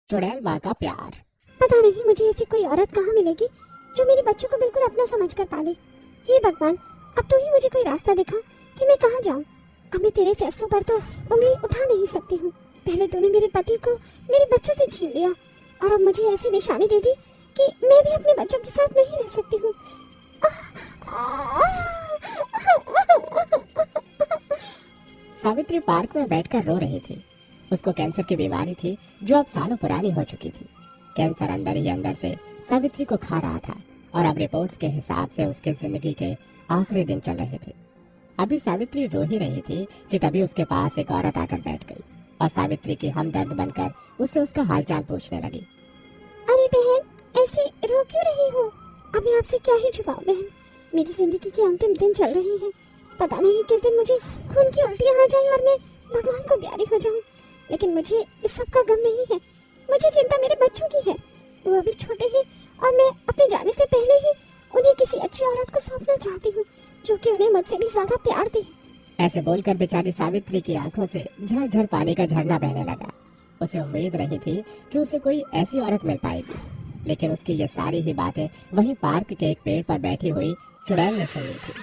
चुड़ैल माँ का प्यार। पता नहीं मुझे ऐसी कोई औरत कहाँ मिलेगी जो मेरे बच्चों को बिल्कुल अपना समझ कर पाले। हे भगवान, अब तो ही मुझे कोई रास्ता दिखा कि मैं कहाँ जाऊँ। अब मैं तेरे फैसलों पर तो उंगली उठा नहीं सकती हूँ। पहले तूने मेरे पति को मेरे बच्चों से छीन लिया और अब मुझे ऐसी निशानी दे दी कि मैं भी अपने बच्चों के साथ नहीं रह सकती हूँ। सावित्री पार्क में बैठकर रो रही थी। उसको कैंसर की बीमारी थी जो अब सालों पुरानी हो चुकी थी। कैंसर अंदर ही अंदर से सावित्री को खा रहा था और अब रिपोर्ट्स के हिसाब से उसके जिंदगी के आखिरी दिन चल रहे थे। अभी सावित्री रो ही रही थी कि तभी उसके पास एक औरत आकर बैठ गई और सावित्री की हमदर्द बनकर उससे उसका हालचाल पूछने लगी। अरे बहन, ऐसे रो क्यों रही हो? अब मैं आपसे क्या ही छुपाऊं बहन। मेरी जिंदगी के अंतिम दिन चल रहे हैं। पता नहीं किस दिन मुझे खून की उल्टियां आ जाएं और मैं भगवान को प्यारी हो जाऊं। लेकिन मुझे इस सब का गम नहीं है। मुझे चिंता मेरे बच्चों की है। वो अभी छोटे हैं और मैं अपने जाने से पहले ही उन्हें किसी अच्छी औरत को सौंपना चाहती हूँ जो कि उन्हें मुझसे भी ज्यादा प्यार दे। ऐसे बोलकर बेचारी सावित्री की आंखों से झरझर पानी का झरना बहने लगा। उसे उम्मीद रही थी कि उसे कोई ऐसी औरत मिल पाएगी, लेकिन उसकी ये सारी ही बातें वहीं पार्क के एक पेड़ पर बैठी हुई चुड़ैल ने सुनी थी।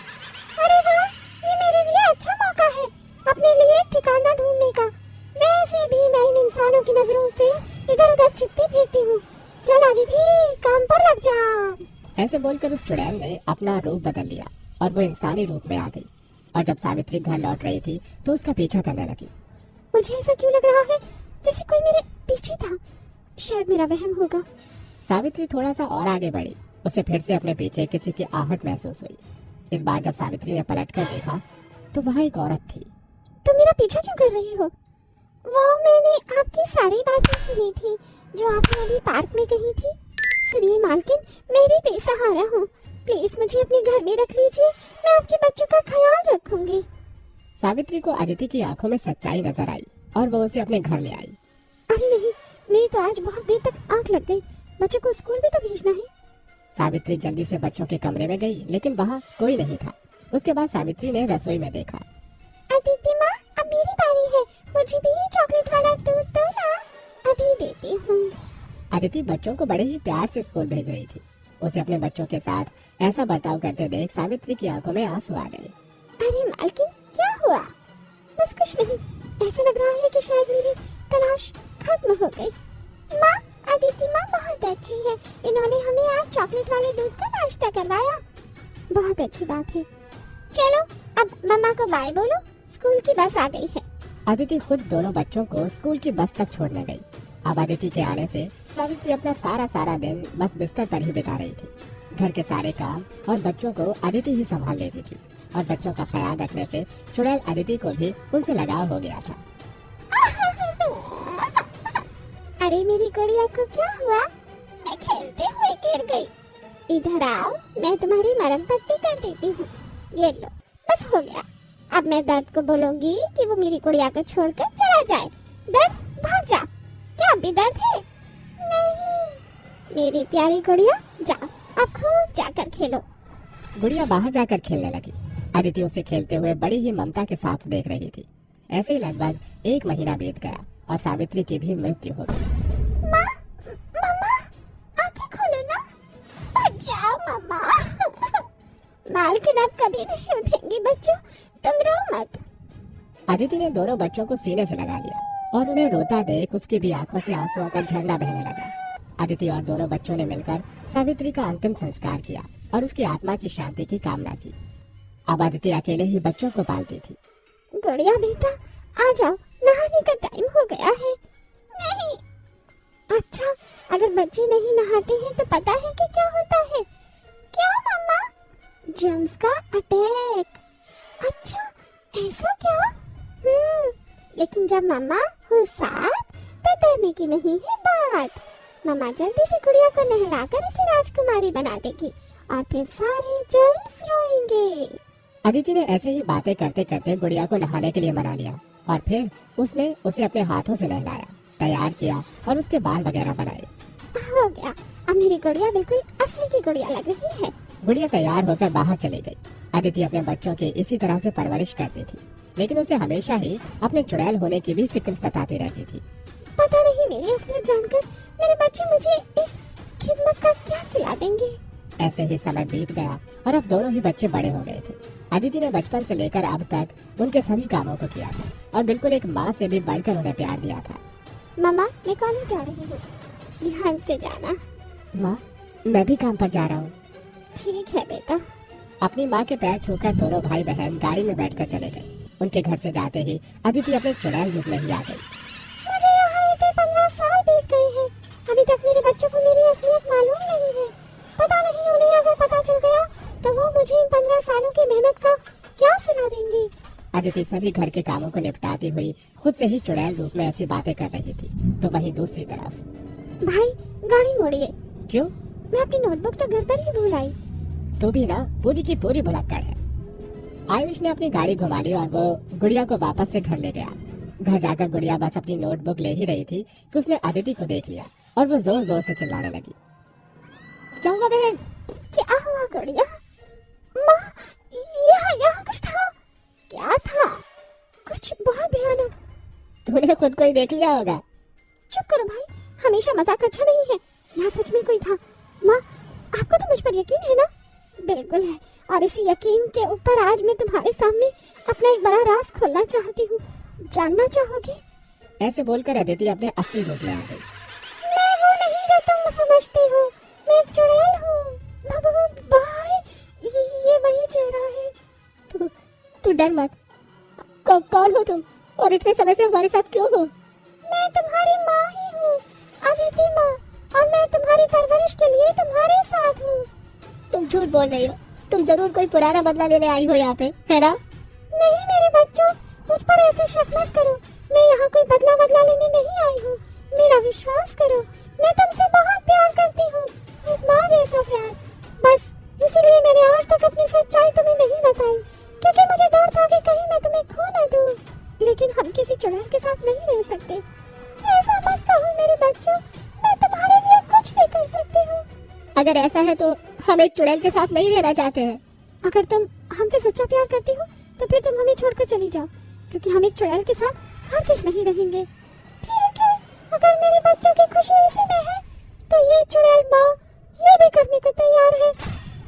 अरे हाँ, ये मेरे लिए अच्छा मौका है अपने लिए ठिकाना ढूंढने का। वैसे भी मैं इन इंसानों की नजरों से इधर उधर छिपती फिरती हूँ। चल दीदी, काम पर लग जा। ऐसे बोलकर उस चुड़ैल ने अपना रूप बदल लिया और वो इंसानी रूप में आ गई। और जब सावित्री घर लौट रही थी तो उसका पीछा करने लगी। मुझे ऐसा क्यों लग रहा है जैसे कोई मेरे पीछे था? शायद मेरा वहम होगा। सावित्री थोड़ा सा और आगे बढ़ी। उसे फिर से अपने पीछे किसी की आहट महसूस हुई। इस बार जब सावित्री ने पलटकर देखा तो वहाँ एक औरत थी। तुम मेरा पीछा क्यों कर रही हो? वो मैंने आपकी सारी बातें सुनी थी जो आपने अभी पार्क में कही थी। सुनिए मालकिन, मैं भी बेसहारा हूँ। प्लीज मुझे अपने घर में रख लीजिए। मैं आपके बच्चों का ख्याल रखूंगी। सावित्री को अदिति की आंखों में सच्चाई नजर आई और वो उसे अपने घर ले आई। अरे नहीं, मेरी तो आज बहुत देर तक आंख लग गई। बच्चों को स्कूल भी तो भेजना है। सावित्री जल्दी से बच्चों के कमरे में गई, लेकिन वहाँ कोई नहीं था। उसके बाद सावित्री ने रसोई में देखा। अदिति माँ, अब मेरी बारी है। मुझे भी चॉकलेट वाला दूध दो ना, अभी देती हूँ। अदिति बच्चों को बड़े ही प्यार से स्कूल भेज रही थी। उसे अपने बच्चों के साथ ऐसा बर्ताव करते देख सावित्री की आंखों में आंसू आ गए। अरे मालकिन, क्या हुआ? बस कुछ नहीं। ऐसा लग रहा है कि शायद मेरी तलाश खत्म हो गई। माँ, अदिति माँ बहुत अच्छी है। इन्होंने हमें आज चॉकलेट वाले दूध का नाश्ता करवाया। बहुत अच्छी बात है। चलो अब मम्मा को बाय बोलो, स्कूल की बस आ गई है। अदिति खुद दोनों बच्चों को स्कूल की बस तक छोड़ने गई। अब अदिति के आने से सावित्री अपना सारा दिन बस बिस्तर पर ही बिता रही थी। घर के सारे काम और बच्चों को अदिति ही संभाल लेती थी और बच्चों का ख्याल रखने से चुड़ैल अदिति को भी उनसे लगाव हो गया था। अरे मेरी गुड़िया को क्या हुआ? मैं खेलते हुए गिर गई। इधर आओ, मैं तुम्हारी मरहम पट्टी कर देती हूँ। ये लो, बस हो गया। अब मैं दर्द को बोलूंगी कि वो मेरी गुड़िया को छोड़कर चला जाए। दर्द, भाग जा। क्या अभी दर्द है? नहीं मेरी प्यारी गुड़िया, जाओ अब खूब जाकर खेलो। गुड़िया बाहर जाकर खेलने लगी। अदिति उसे खेलते हुए बड़ी ही ममता के साथ देख रही थी। ऐसे ही लगभग 1 महीना बीत गया और सावित्री की भी मृत्यु हो गई। माँ, मम्मा, आंखें खोलो ना। उठ जाओ मम्मा। मालकिन अब कभी नहीं उठेंगी बच्चों, तुम रो मत। अदिति ने दोनों बच्चों को सीने से लगा लिया और उन्हें रोता देख उसकी भी आंखों से आंसुओं का झरना बहने लगा। अदिति और दोनों बच्चों ने मिलकर सावित्री का अंतिम संस्कार किया और उसकी आत्मा की शांति की कामना की। अब अदिति अकेले ही बच्चों को पालती थी। गुड़िया बेटा, आ जाओ, नहाने का टाइम हो गया है। नहीं। अच्छा, अगर बच्चे नहीं नहाते हैं तो पता है कि क्या होता है? क्या मम्मा? जर्म्स का अटैक। अच्छा, ऐसा क्या? लेकिन जब मम्मा हो साथ तो डरने की नहीं है बात। मम्मा जल्दी से गुड़िया को नहलाकर उसे राजकुमारी बना देगी और फिर सारे जर्म्स रोएंगे। अदिति ने ऐसे ही बातें करते करते गुड़िया को नहाने के लिए मना लिया और फिर उसने उसे अपने हाथों से नहलाया, तैयार किया और उसके बाल वगैरह बनाए। हो गया, अब मेरी गुड़िया बिल्कुल असली की गुड़िया लग रही है। गुड़िया तैयार होकर बाहर चली गई। अदिति अपने बच्चों की इसी तरह से परवरिश करती थी, लेकिन उसे हमेशा ही अपने चुड़ैल होने की भी फिक्र सताती रहती थी। पता नहीं नहीं मेरी असलियत जानकर मेरे बच्चे मुझे इस खिदमत का क्या सिला देंगे। ऐसे ही समय बीत गया और अब दोनों ही बच्चे बड़े हो गए थे। अदिति ने बचपन से लेकर अब तक उनके सभी कामों को किया था और बिल्कुल एक माँ से भी बढ़कर उन्हें प्यार दिया था। मामा मैं कॉलेज जा रही हूँ, ध्यान से जाना। माँ मैं भी काम पर जा रहा हूँ। ठीक है बेटा। अपनी माँ के पैर छूकर दोनों भाई बहन गाड़ी में बैठकर चले गए। उनके घर से जाते ही अदिति अपने चुड़ैल रूप में ही आ गई। मुझे यहाँ आते 15 साल बीत गए हैं, अभी तक मेरे बच्चों को मेरी असलियत मालूम नहीं है। पता नहीं उन्हें अगर पता चल गया तो वो मुझे इन 15 सालों की मेहनत का क्या सिला देंगी। अदिति सभी घर के कामों को निपटाती हुई खुद से ही चुड़ैल रूप में ऐसी बातें कर रही थी। तो वहीं दूसरी तरफ भाई गाड़ी मोड़िए। क्यों? मैं अपनी नोटबुक तो घर पर ही भूल आई। तो भी ना पूरी की पूरी भुलक्कड़ है। आयुष ने अपनी गाड़ी घुमा ली और वो गुड़िया को वापस से घर ले गया। घर जाकर गुड़िया बस अपनी नोटबुक ले ही रही थी कि उसने अदिति को देख लिया और वो जोर जोर से चिल्लाने लगी। क्या हुआ बहन? क्या हुआ गुड़िया? माँ यहाँ कुछ था। क्या था? कुछ बहुत भयानक। तूने खुद को ही देख लिया होगा। चुप करो भाई, हमेशा मजाक अच्छा नहीं है। यहाँ सच में कोई था। माँ आपको तो मुझ पर यकीन है ना? बिल्कुल है, और इसी यकीन के ऊपर आज मैं तुम्हारे सामने अपना एक बड़ा राज खोलना चाहती हूँ। जानना चाहोगे? ऐसे बोलकर अदिति अपने असली रूप में आ गई। मैं वो नहीं जो तुम समझते हो, मैं एक चुड़ैल हूँ। भाई ये वही चेहरा है। तू डर मत। कौन हो तुम और इतने समय से हमारे साथ क्यों हो? मैं तुम्हारी माँ ही हूँ, अदिति माँ, और मैं तुम्हारी परवरिश के लिए तुम्हारे साथ हूँ। तुम झूठ बोल रही हो। तुम जरूर कोई पुराना बदला लेने आई हो यहाँ पे, है ना? नहीं मेरे बच्चों, मुझ पर ऐसे शक मत करो। मैं यहाँ कोई बदला लेने नहीं आई हूँ। मेरा विश्वास करो, मैं तुमसे बहुत प्यार करती हूँ, एक माँ जैसा प्यार। बस इसीलिए मैंने आज तक अपनी सच्चाई तुम्हें नहीं बताई, क्योंकि मुझे डर था कि कहीं मैं तुम्हें खो न दूँ। लेकिन हम किसी चुड़ैल के साथ नहीं रह सकते। ऐसा मत कहो मेरे बच्चों, मैं तुम्हारे लिए कुछ भी कर सकती हूँ। अगर ऐसा है तो हम एक चुड़ैल के साथ नहीं रहना चाहते हैं। अगर तुम हमसे सच्चा प्यार करती हो तो फिर तुम हमें छोड़कर चली जाओ, क्योंकि हम एक चुड़ैल के साथ हरगिज़ नहीं रहेंगे। ठीक है, अगर मेरे बच्चों की खुशी इसी में है तो ये चुड़ैल माँ ये भी करने को तैयार है।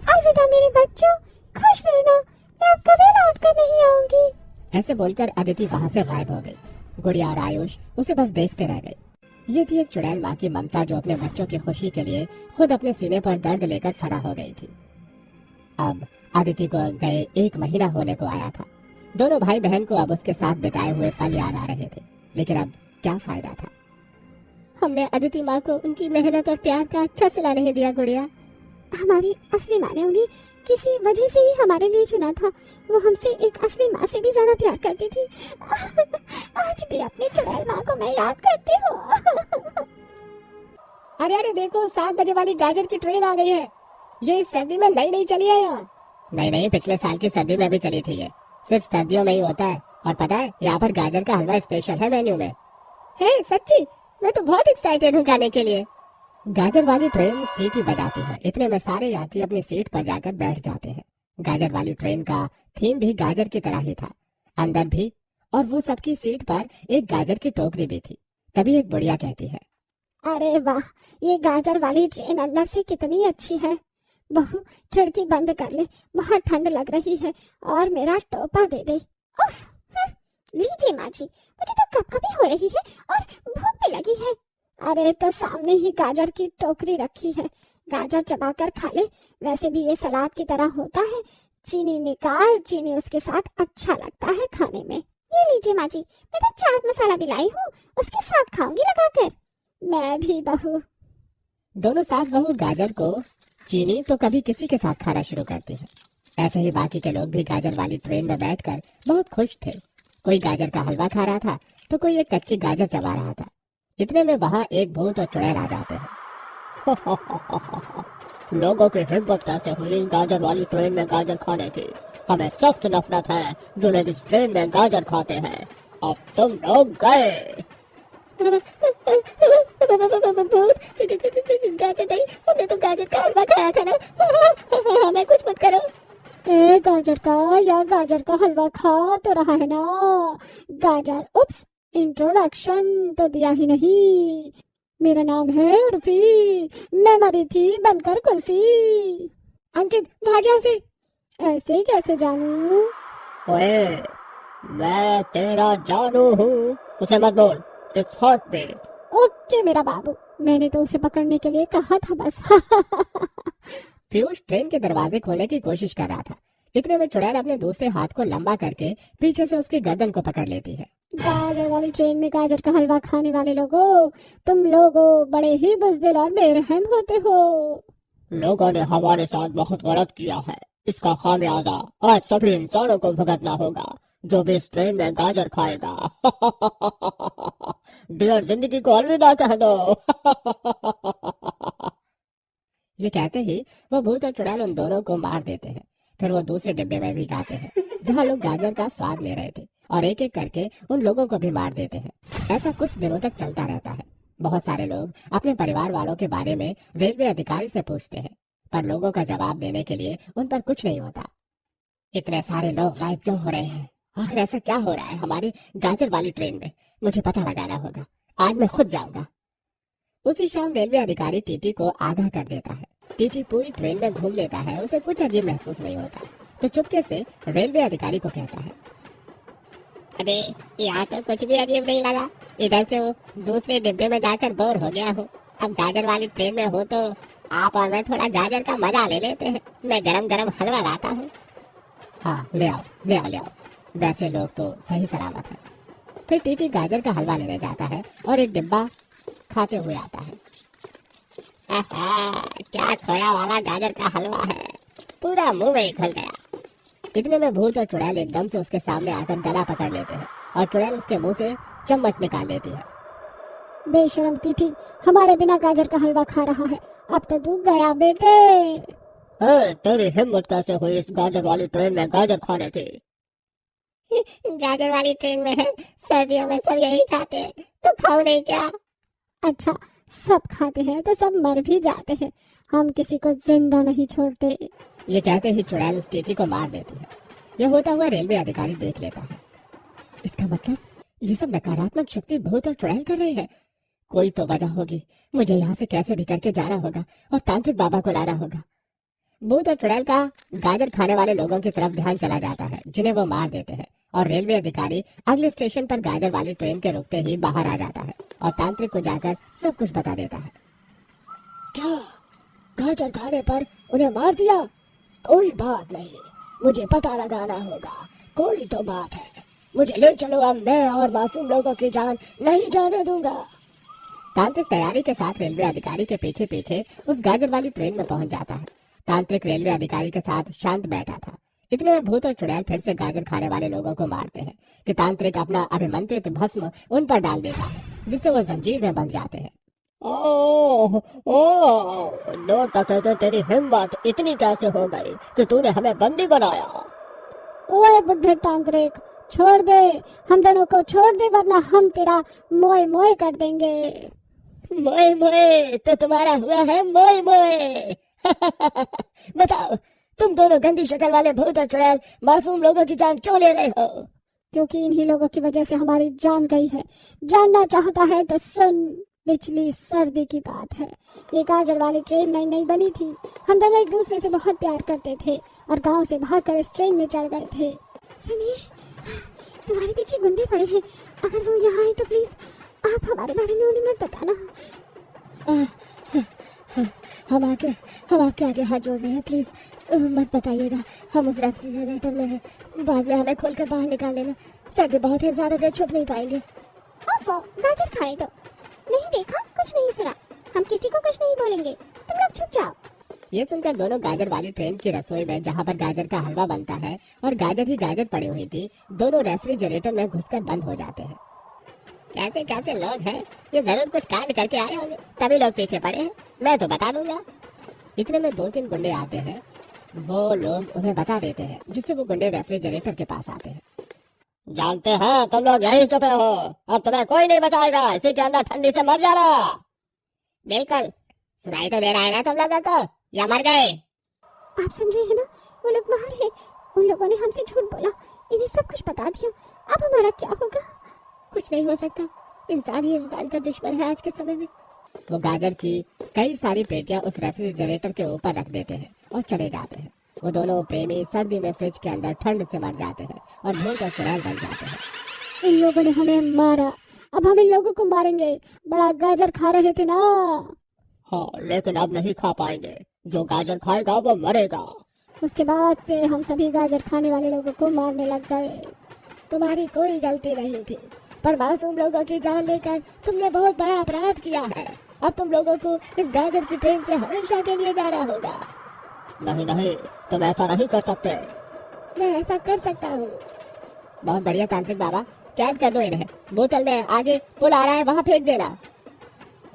अलविदा मेरे बच्चों, खुश रहना, मैं अब कभी लौट कर नहीं आऊंगी। ऐसे बोलकर अदिति वहाँ से गायब हो गई। गुड़िया और आयुष उसे बस देखते रह गए। ये थी एक चुड़ैल माँ की ममता जो अपने बच्चों की खुशी के लिए खुद अपने सीने पर दर्द लेकर फना हो गई थी। अब अदिति को गए 1 महीना होने को आया था। दोनों भाई बहन को अब उसके साथ बिताए हुए पल याद आ रहे थे, लेकिन अब क्या फायदा था? हमने अदिति माँ को उनकी मेहनत और प्यार का अच्छा सिला नहीं दिया गुड़िया। हमारी असली माँ ने उन्हें किसी वजह से ही हमारे लिए चुना था। वो हमसे एक असली माँ से भी ज्यादा प्यार करती थी। आज भी अपनी चुड़ैल माँ को मैं याद करती हूँ। अरे देखो, 7 बजे वाली गाजर की ट्रेन आ गई है। ये इस सर्दी में नई चली है यहाँ। नहीं, पिछले साल की सर्दी में भी चली थी। ये सिर्फ सर्दियों में ही होता है। और पता है, यहाँ पर गाजर का हलवा स्पेशल है मेन्यू में। है सच्ची? मैं तो बहुत एक्साइटेड हूँ खाने के लिए। गाजर वाली ट्रेन सीटी बजाती है। इतने में सारे यात्री अपनी सीट पर जाकर बैठ जाते हैं। गाजर वाली ट्रेन का थीम भी गाजर की तरह ही था, अंदर भी, और वो सबकी सीट पर एक गाजर की टोकरी भी थी। तभी एक बुढ़िया कहती है, अरे वाह, ये गाजर वाली ट्रेन अंदर से कितनी अच्छी है। बहू खिड़की बंद कर ले, बहुत ठंड लग रही है, और मेरा टोपा दे दे। उफ, लीजिए माँ जी, मुझे तो कपकपी हो रही है और भूख भी लगी है। अरे तो सामने ही गाजर की टोकरी रखी है, गाजर चबाकर खा ले। वैसे भी ये सलाद की तरह होता है। चीनी निकाल, चीनी उसके साथ अच्छा लगता है खाने में। ये लीजिए माँ जी, मैं तो चाट मसाला भी लाई हूँ, उसके साथ खाऊंगी लगाकर। मैं भी बहू। दोनों सास बहू गाजर को चीनी तो कभी किसी के साथ खाना शुरू करती हैं। ऐसे ही बाकी के लोग भी गाजर वाली ट्रेन में बैठकर बहुत खुश थे। कोई गाजर का हलवा खा रहा था तो कोई एक कच्ची गाजर चबा रहा था। इतने में वहाँ एक भूत और चुड़ैल आ जाते हैं। लोगों की हिम्मत कैसे हुई गाजर वाली ट्रेन में गाजर खाने की? हमें सख्त नफरत है जो लोग इस ट्रेन में गाजर खाते हैं। अब तुम लोग गए। गाजर नहीं, हमने तो गाजर का हलवा खाया था ना। हमें कुछ मत करो। गाजर का या गाजर का हलवा खा तो रहा है ना। गाजर, उप्स, इंट्रोडक्शन तो दिया ही नहीं। मेरा नाम है उर्फी, मैं मरी थी बनकर कुल्फी। अंकित भाग यहाँ से। ऐसे कैसे जानू? ओए, मैं तेरा जानू हूँ, उसे मत बोल, इट्स हॉट मी। ओके मेरा बाबू, मैंने तो उसे पकड़ने के लिए कहा था बस। पीयूष ट्रेन के दरवाजे खोलने की कोशिश कर रहा था। इतने में चुड़ैल अपने दूसरे हाथ को लंबा करके पीछे से उसकी गर्दन को पकड़ लेती है। गाजर वाली ट्रेन में गाजर का हलवा खाने वाले लोगों, तुम लोगों बड़े ही बुज़दिल और बेरहम होते हो। लोगों ने हमारे साथ बहुत गलत किया है, इसका खामियाजा आज सभी इंसानों को भुगतना होगा जो भी इस ट्रेन में गाजर खाएगा। डियर जिंदगी को अलविदा कह दो। ये कहते ही वो भूत और चुड़ैल उन दोनों को मार देते हैं। फिर वो दूसरे डिब्बे में भी जाते हैं जहाँ लोग गाजर का स्वाद ले रहे थे और एक एक करके उन लोगों को भी मार देते हैं। ऐसा कुछ दिनों तक चलता रहता है। बहुत सारे लोग अपने परिवार वालों के बारे में रेलवे अधिकारी से पूछते हैं, पर लोगों का जवाब देने के लिए उन पर कुछ नहीं होता। इतने सारे लोग गायब क्यों हो रहे हैं? आखिर ऐसा क्या हो रहा है हमारी गाजर वाली ट्रेन में? मुझे पता लगाना होगा, आज मैं खुद जाऊंगा। उसी शाम रेलवे अधिकारी टीटी को आगाह कर देता है। टीटी पूरी ट्रेन में घूम लेता है, उसे कुछ अजीब महसूस नहीं होता, तो चुपके से रेलवे अधिकारी को कहता है, अरे यहाँ तो कुछ भी अजीब नहीं लगा, इधर से वो दूसरे डिब्बे में जाकर बोर हो गया हूँ। अब गाजर वाली ट्रेन में हो तो आप और मैं थोड़ा गाजर का मजा ले लेते हैं। मैं गरम गरम हलवा लाता हूँ। हाँ ले आओ ले आओ ले आओ। वैसे लोग तो सही सलामत है। फिर टीटी गाजर का हलवा लेने जाता है और एक डिब्बा खाते हुए आता है। क्या खोया वाला गाजर का हलवा है, पूरा मुंह में घुल गया। इतने में भूत और चुड़ैल एकदम से उसके सामने आकर गला पकड़ लेते हैं और चुड़ैल उसके मुंह से चम्मच निकाल लेती है। बेशरम टीटी हमारे बिना गाजर का हलवा खा रहा है, अब तो तू गया बेटे। तेरी हिम्मत कैसे हुई इस गाजर वाली ट्रेन में गाजर खाने की? गाजर वाली ट्रेन में है, सर्दियों में सब यही खाते हैं, तो खाओ नहीं क्या? अच्छा, सब खाते हैं तो सब मर भी जाते हैं, हम किसी को जिंदा नहीं छोड़ते। ये कहते ही चुड़ैल उस टीटी को मार देती है। यह होता हुआ रेलवे अधिकारी देख लेता है। इसका मतलब ये सब नकारात्मक शक्ति भूत और चुड़ैल कर रही है। कोई तो वजह होगी, मुझे यहाँ से कैसे भी करके जाना होगा और तांत्रिक बाबा को लाना होगा। भूत और चुड़ैल का गाजर खाने वाले लोगों की तरफ ध्यान चला जाता है, जिन्हें वो मार देते हैं, और रेलवे अधिकारी अगले स्टेशन पर गाजर वाली ट्रेन के रुकते ही बाहर आ जाता है और तांत्रिक को जाकर सब कुछ बता देता है। क्या गाजर खाने पर उन्हें मार दिया? कोई बात नहीं, मुझे पता लगाना होगा, कोई तो बात है। मुझे ले चलो, अब मैं और मासूम लोगों की जान नहीं जाने दूंगा। तांत्रिक तैयारी के साथ रेलवे अधिकारी के पीछे पीछे उस गाजर वाली ट्रेन में पहुंच जाता है। तांत्रिक रेलवे अधिकारी के साथ शांत बैठा था। इतने में भूत और चुड़ैल फिर से गाजर खाने वाले लोगों को मारते हैं कि तांत्रिक अपना अभिमंत्रित भस्म उन पर डाल देता है, जिससे वो जंजीर में बंध जाते हैं। ओह ओह, लोग कहते तेरी हिम्मत इतनी कैसे हो गई कि तूने हमें बंदी बनाया? ओए बुढ़े तांत्रिक, छोड़ दे, हम दोनों को छोड़ दे, वरना हम तेरा मोए मोए कर देंगे। मोए मोए तो तुम्हारा हुआ है मोए मोए। बताओ, तुम दोनों गंदी शक्ल वाले भूत और चुड़ैल मासूम लोगों की जान क्यों ले रहे हो? क्योंकि इन्हीं लोगों की वजह से हमारी जान गई है। जानना चाहता है तो सुन, पिछली सर्दी की बात है। ये गाजर वाली ट्रेन नई नई बनी थी, हम दोनों एक दूसरे से बहुत प्यार करते थे और गांव से भागकर इस ट्रेन में चढ़ गए थे। सुनिए, तुम्हारे पीछे गुंडे पड़े हैं, अगर वो यहाँ आए तो प्लीज आप हमारे बारे में उन्हें मत बताना। हम आपके आगे हाथ जोड़ रहे हैं, प्लीज मत बताइएगा। हम उस रेफ्रिजरेटर में हैं, बाद में हमें खोलकर बाहर निकाल लेना, सर्दी बहुत है, ज्यादा देर छुप नहीं पाएंगे। ओफो, गाजर खाए तो नहीं देखा, कुछ नहीं सुना, हम किसी को कुछ नहीं बोलेंगे, तुम लोग छुप जाओ। ये सुनकर दोनों गाजर वाली ट्रेन की रसोई में, जहाँ पर गाजर का हलवा बनता है और गाजर ही गाजर पड़ी हुई थी, दोनों रेफ्रिजरेटर में घुसकर बंद हो जाते हैं। कैसे कैसे लोग हैं, ये जरूर कुछ कांड करके आए होंगे, तभी लोग पीछे पड़े हैं, मैं तो बता दूंगा। इतने में 2-3 गुंडे आते हैं, वो लोग उन्हें बता देते हैं, जिससे वो गुंडे रेफ्रिजरेटर के पास आते हैं। जानते हैं तुम लोग यही छुपे हो, अब तुम्हें कोई नहीं बचाएगा, इसी के अंदर ठंडी से मर जाना। बिल्कुल, सुनाई तो दे रहा है ना तुम लोगों को, या मर गए? आप सुन रहे हैं ना, वो लोग बाहर हैं, उन लोगों ने हमसे झूठ बोला, इन्हें सब कुछ बता दिया, अब हमारा क्या होगा? कुछ नहीं हो सकता, इंसान ही इंसान का दुश्मन है आज के समय में। वो गाजर की कई सारी पेटियां उस रेफ्रिजरेटर के ऊपर रख देते हैं और चले जाते हैं। वो दोनों प्रेमी सर्दी में फ्रिज के अंदर ठंड से मर जाते हैं और भूख का चुड़ैल बन जाते हैं। इन लोगों ने हमें मारा, अब हम इन लोगों को मारेंगे। बड़ा गाजर खा रहे थे ना। हाँ, लेकिन अब नहीं खा पाएंगे। जो गाजर खाएगा वो मरेगा। उसके बाद से हम सभी गाजर खाने वाले लोगों को मारने लग गए। तुम्हारी कोई गलती नहीं थी, पर मासूम लोगों की जान लेकर तुमने बहुत बड़ा अपराध किया है। अब तुम लोगों को इस गाजर की ट्रेन से हमेशा के लिए जाना होगा। नहीं नहीं, तुम ऐसा नहीं कर सकते। मैं ऐसा कर सकता हूँ। बहुत बढ़िया तांत्रिक बाबा, कैद कर दो इन्हें। बोतल में आगे पुल आ रहा है, वहाँ फेंक देना।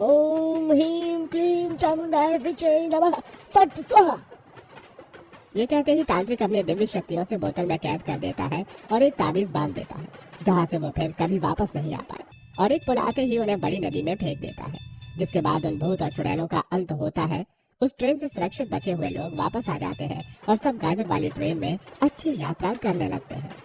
ओम ह्रीम क्लीम चामुंडाय विचे नमः फट स्वाहा। ये कहते ही तांत्रिक अपनी दिव्य शक्तियों से बोतल में कैद कर देता है और एक ताबीज बांध देता है, जहाँ से वो फिर कभी वापस नहीं आ पाए। और एक पुल आते ही उन्हें बड़ी नदी में फेंक देता है, जिसके बाद उन भूत और चुड़ैलों का अंत होता है। उस ट्रेन से सुरक्षित बचे हुए लोग वापस आ जाते हैं और सब गाजर वाली ट्रेन में अच्छी यात्रा करने लगते हैं।